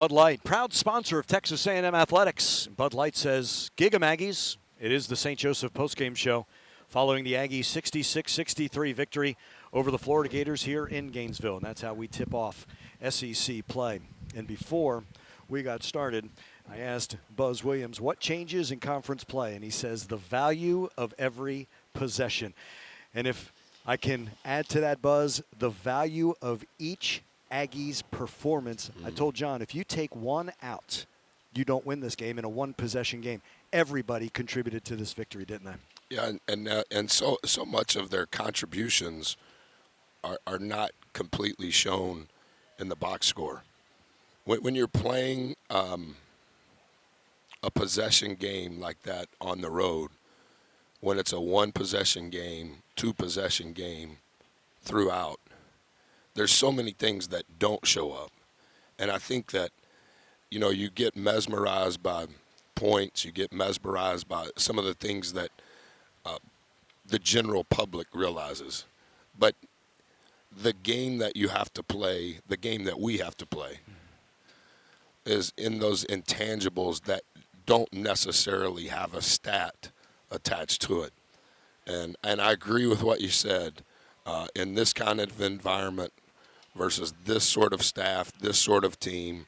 Bud Light, proud sponsor of Texas A&M Athletics. Bud Light says, Giga Aggies. It is the St. Joseph postgame show following the Aggies' 66-63 victory over the Florida Gators here in Gainesville. And that's how we tip off SEC play. And before we got started, I asked Buzz Williams what changes in conference play. And he says the value of every possession. And if I can add to that, Buzz, the value of each Aggies' performance. I told John, if you take one out, you don't win this game in a one-possession game. Everybody contributed to this victory, didn't they? Yeah, and so much of their contributions are not completely shown in the box score. When you're playing a possession game like that on the road, when it's a one-possession game, two-possession game throughout, there's so many things that don't show up. And I think that, you get mesmerized by points, you get mesmerized by some of the things that the general public realizes. But the game that you have to play, the game that we have to play, is in those intangibles that don't necessarily have a stat attached to it. And I agree with what you said. In this kind of environment versus this sort of staff, this sort of team,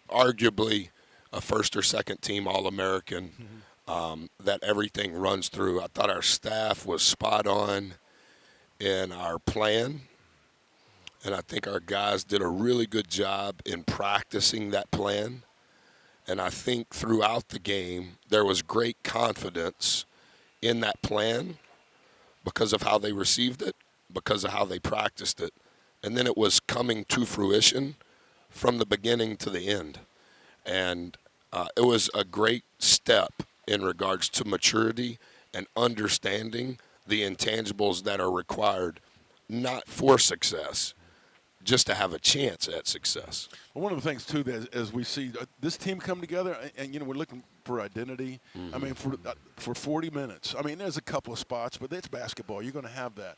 arguably a first or second team All-American that everything runs through. I thought our staff was spot on in our plan, and I think our guys did a really good job in practicing that plan. And I think throughout the game there was great confidence in that plan because of how they received it, because of how they practiced it. And then it was coming to fruition from the beginning to the end. And it was a great step in regards to maturity and understanding the intangibles that are required, not for success, just to have a chance at success. Well, one of the things, too, that as we see this team come together, and we're looking for identity. I mean, for 40 minutes. I mean, there's a couple of spots, but it's basketball. You're going to have that.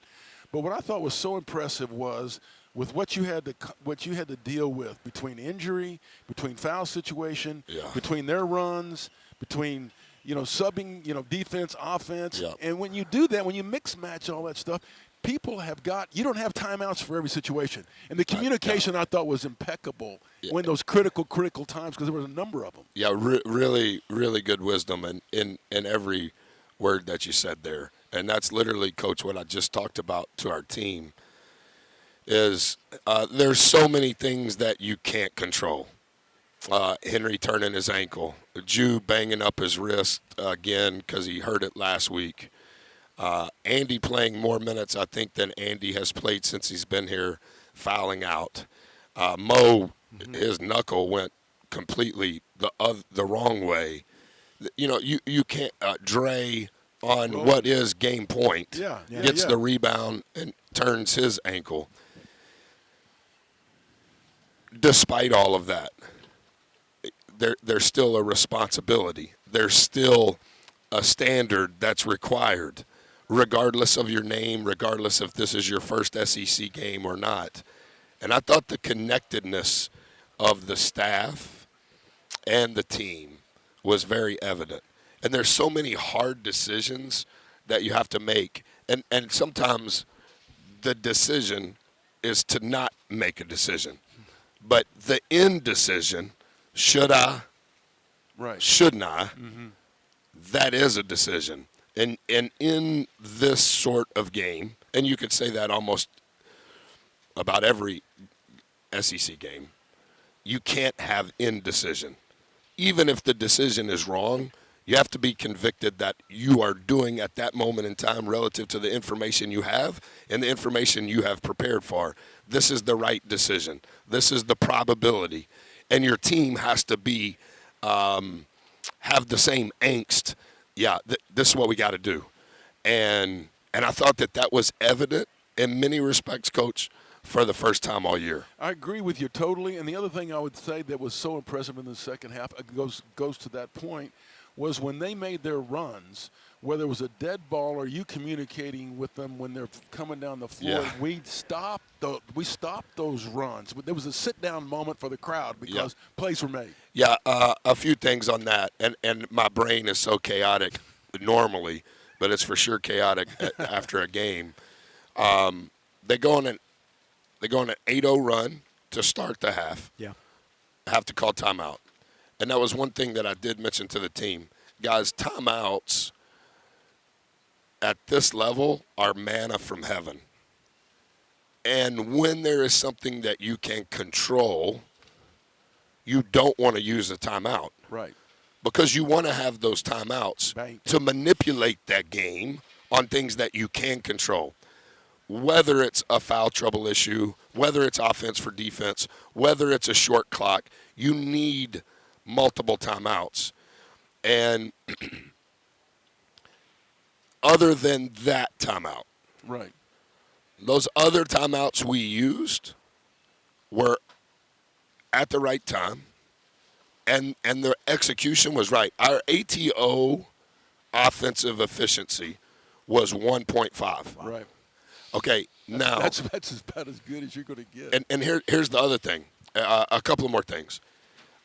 But what I thought was so impressive was with what you had to deal with between injury, between foul situation, between their runs, between subbing, defense, offense, and when you do that, when you mix match all that stuff. People you don't have timeouts for every situation. And the communication I thought was impeccable when those critical times, because there was a number of them. Yeah, really, really good wisdom in every word that you said there. And that's literally, Coach, what I just talked about to our team is there's so many things that you can't control. Henry turning his ankle, Jew banging up his wrist again because he hurt it last week. Andy playing more minutes, I think, than Andy has played since he's been here, fouling out. Mo, his knuckle went completely the wrong way. You can't. Dre on what is game point gets the rebound and turns his ankle. Despite all of that, there's still a responsibility. There's still a standard that's required, regardless of your name, regardless if this is your first SEC game or not. And I thought the connectedness of the staff and the team was very evident. And there's so many hard decisions that you have to make. And sometimes the decision is to not make a decision. But the indecision, should I, shouldn't I, that is a decision. And in this sort of game, and you could say that almost about every SEC game, you can't have indecision. Even if the decision is wrong, you have to be convicted that you are doing at that moment in time relative to the information you have and the information you have prepared for. This is the right decision. This is the probability. And your team has to be have the same angst. Yeah, this is what we got to do. And I thought that was evident in many respects, Coach, for the first time all year. I agree with you totally. And the other thing I would say that was so impressive in the second half goes to that point was when they made their runs, whether it was a dead ball or you communicating with them when they're coming down the floor, Yeah. we stopped those runs. There was a sit-down moment for the crowd because plays were made. Yeah, a few things on that, and my brain is so chaotic normally, but it's for sure chaotic after a game. They go on an 8-0 run to start the half. Yeah. Have to call timeout, and that was one thing that I did mention to the team, guys. Timeouts at this level are manna from heaven, and when there is something that you can control, you don't want to use a timeout. Right. Because you want to have those timeouts to manipulate that game on things that you can control. Whether it's a foul trouble issue, whether it's offense for defense, whether it's a short clock, you need multiple timeouts. And other than that timeout, Right. those other timeouts we used were at the right time, and the execution was right. Our ATO offensive efficiency was 1.5. Right. Okay, now That's about as good as you're going to get. and here's the other thing. A couple of more things.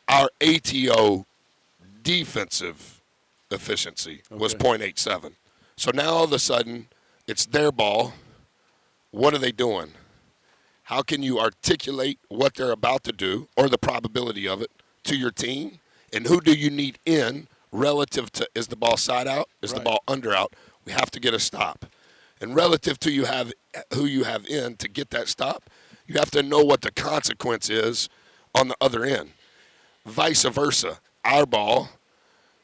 Our ATO defensive efficiency was 0.87. So now all of a sudden it's their ball. What are they doing? How can you articulate what they're about to do or the probability of it to your team? And who do you need in relative to, is the ball side out? Is the ball under out? We have to get a stop. And relative to who you have in to get that stop, you have to know what the consequence is on the other end. Vice versa. Our ball,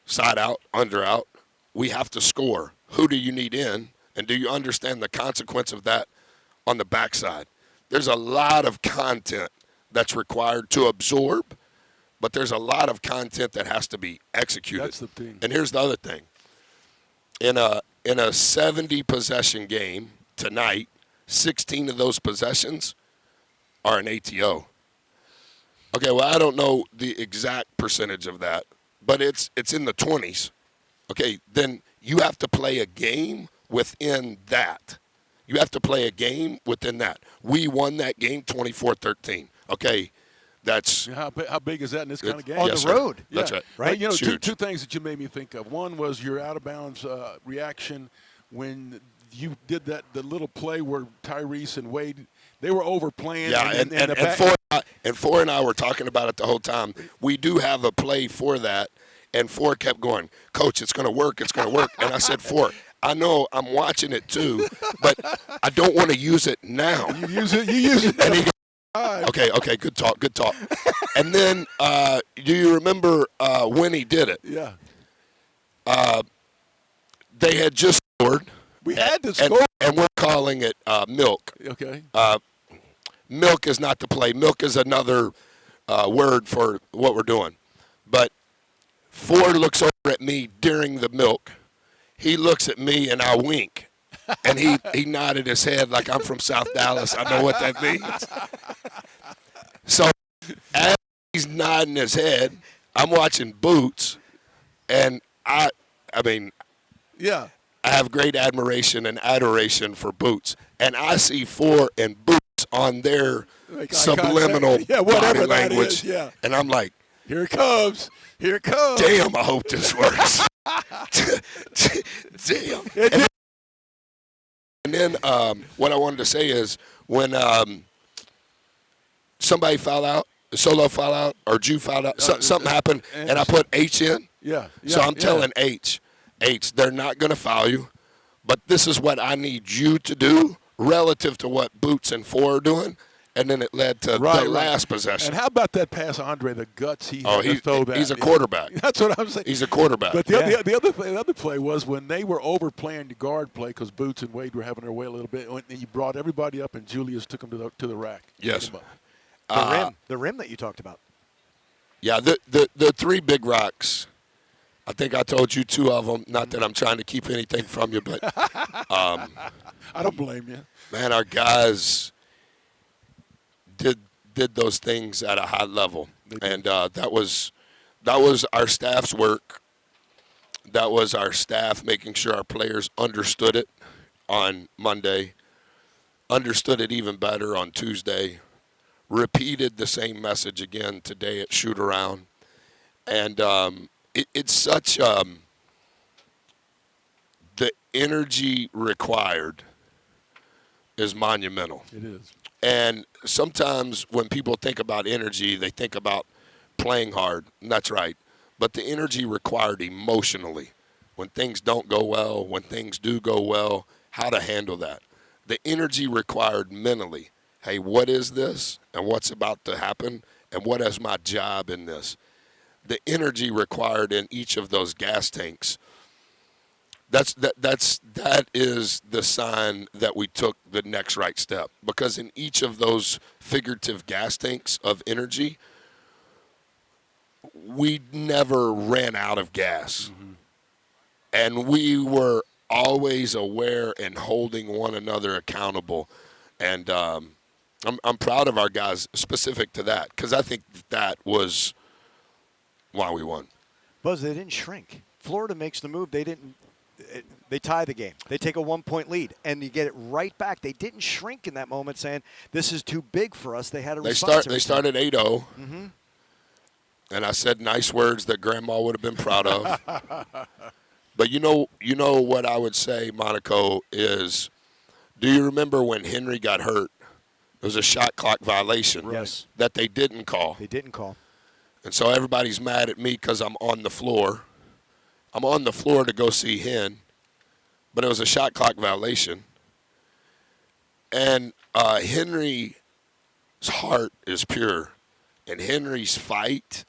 side out, under out, we have to score. Who do you need in? And do you understand the consequence of that on the backside? There's a lot of content that's required to absorb, but there's a lot of content that has to be executed. That's the thing. And here's the other thing. In a 70 possession game tonight, 16 of those possessions are an ATO. Okay, well, I don't know the exact percentage of that, but it's in the 20s. Okay, then you have to play a game within that. You have to play a game within that. We won that game 24-13. Okay, that's How big is that in this kind of game? On yes, the sir. road. That's Yeah. right. Well, you know, It's two huge. things that you made me think of. One was your out of bounds reaction when you did the little play where Tyrese and Wade, they were overplaying. Yeah, and Four and I were talking about it the whole time. We do have a play for that, and Four kept going, Coach, it's going to work, it's going to work. And I said, Four, I know I'm watching it too, but I don't want to use it now. You use it. And he goes, okay, good talk. And then, do you remember when he did it? Yeah. They had just scored. We had to score. And we're calling it milk. Okay. Milk is not the play. Milk is another word for what we're doing. But Ford looks over at me during the milk. He looks at me and I wink. And he nodded his head like I'm from South Dallas. I know what that means. So as he's nodding his head, I'm watching Boots. And I mean, Yeah. I have great admiration and adoration for Boots. And I see Four and Boots on their Like subliminal whatever body that language. is, yeah. And I'm like, Here it comes. damn, I hope this works. Damn. And then what I wanted to say is when somebody fouled out, solo foul out, or Jew fouled out, something happened, and I put H in. Yeah. So I'm telling H, they're not going to foul you, but this is what I need you to do relative to what Boots and Four are doing. And then it led to the last possession. And how about that pass, Andre? The guts he had to throw that. He's a quarterback. That's what I'm saying. He's a quarterback. But the other play was when they were overplaying the guard play because Boots and Wade were having their way a little bit, and you brought everybody up, and Julius took them to the rack. Yes. The rim that you talked about. Yeah, the three big rocks. I think I told you two of them. Not that I'm trying to keep anything from you, but I don't blame you. Man, our guys did those things at a high level, and that was our staff's work That was our staff making sure our players understood it on Monday, understood it even better on Tuesday, repeated the same message again today at shoot-around. And it's such the energy required is monumental. It is. And sometimes when people think about energy, they think about playing hard, and that's right. But the energy required emotionally, when things don't go well, when things do go well, how to handle that. The energy required mentally, hey, what is this and what's about to happen and what is my job in this? The energy required in each of those gas tanks, that is the sign that we took the next right step. Because in each of those figurative gas tanks of energy, we never ran out of gas. Mm-hmm. And we were always aware and holding one another accountable. And I'm proud of our guys specific to that, because I think that was why we won. Buzz, they didn't shrink. Florida makes the move. They tie the game. They take a 1-point lead, and you get it right back. They didn't shrink in that moment, saying this is too big for us. They had a response. They started 8-0, mm-hmm. And I said nice words that Grandma would have been proud of. But you know what I would say, Monaco, is, do you remember when Henry got hurt? It was a shot clock violation. Yes. That they didn't call. They didn't call. And so everybody's mad at me because I'm on the floor. I'm on the floor to go see Hen, but it was a shot clock violation. And Henry's heart is pure. And Henry's fight,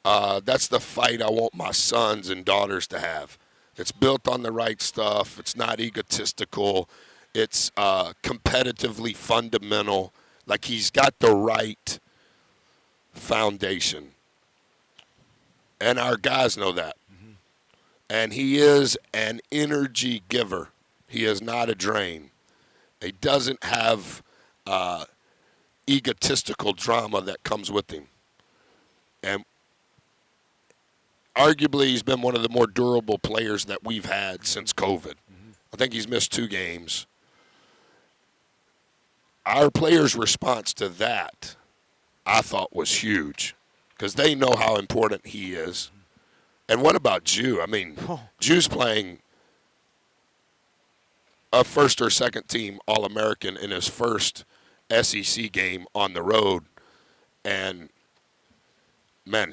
that's the fight I want my sons and daughters to have. It's built on the right stuff. It's not egotistical. It's competitively fundamental. Like, he's got the right foundation. And our guys know that. Mm-hmm. And he is an energy giver. He is not a drain. He doesn't have egotistical drama that comes with him. And arguably, he's been one of the more durable players that we've had since COVID. Mm-hmm. I think he's missed 2 games. Our players' response to that, I thought, was huge, because they know how important he is. And what about Jew? I mean, Jew's playing a first or second team All-American in his first SEC game on the road. And, man,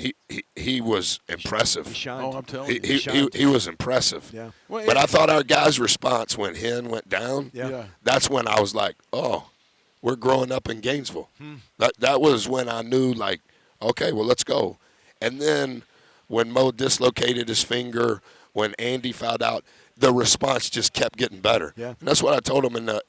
he was impressive. He shined. Oh, I'm telling you. He was impressive. Yeah. Well, but I thought our guys' response when Hen went down, that's when I was like, oh, we're growing up in Gainesville. That was when I knew, like, okay, well, let's go. And then when Mo dislocated his finger, when Andy fouled out, the response just kept getting better. Yeah. And that's what I told him in the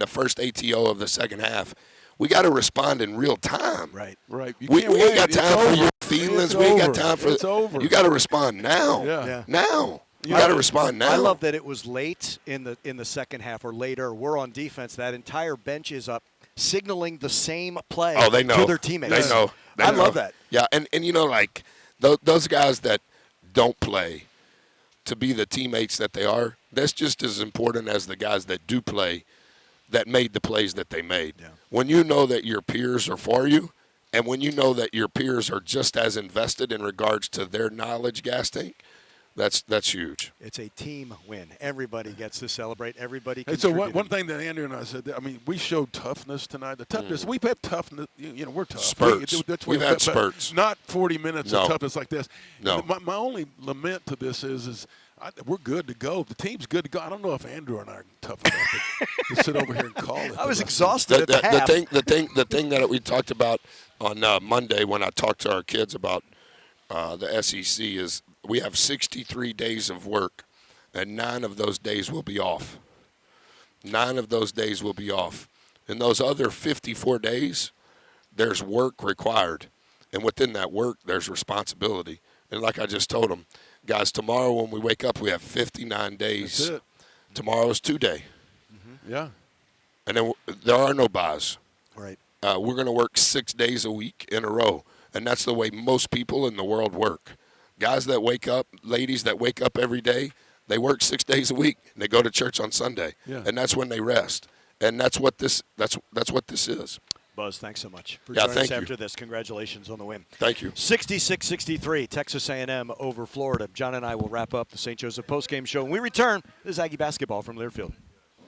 first ATO of the second half. We got to respond in real time. Right. We ain't got time for your feelings. We ain't got time for it's over. You got to respond now. Yeah. Now. You got to respond now. I love that it was late in the second half or later. We're on defense. That entire bench is up, signaling the same play they know. to their teammates. They know. I love that. Yeah, and you know, like, those guys that don't play, to be the teammates that they are, that's just as important as the guys that do play that made the plays that they made. Yeah. When you know that your peers are for you, and when you know that your peers are just as invested in regards to their knowledge gas tank, that's huge. It's a team win. Everybody gets to celebrate. Everybody Hey, so contributed. one thing that Andrew and I said, I mean, we showed toughness tonight. The toughness, we've had toughness. You know, we're tough. Spurts. We've had spurts. Not 40 minutes of toughness like this. No. My only lament to this is we're good to go. The team's good to go. I don't know if Andrew and I are tough enough to sit over here and call it. I was exhausted at the half. The thing that we talked about on Monday when I talked to our kids about the SEC is we have 63 days of work, and 9 of those days will be off. 9 of those days will be off. In those other 54 days, there's work required. And within that work, there's responsibility. And like I just told them, guys, tomorrow when we wake up, we have 59 days. That's it. Tomorrow's 2 day. Mm-hmm. Yeah. And then there are no buys. Right. We're going to work 6 days a week in a row. And that's the way most people in the world work. Guys that wake up, ladies that wake up every day, they work 6 days a week, and they go to church on Sunday. Yeah. And that's when they rest. And that's what this is. Buzz, thanks so much for Yeah, joining us thank you. after this. Congratulations on the win. Thank you. 66-63, Texas A&M over Florida. John and I will wrap up the St. Joseph postgame show. When we return, this is Aggie basketball from Learfield.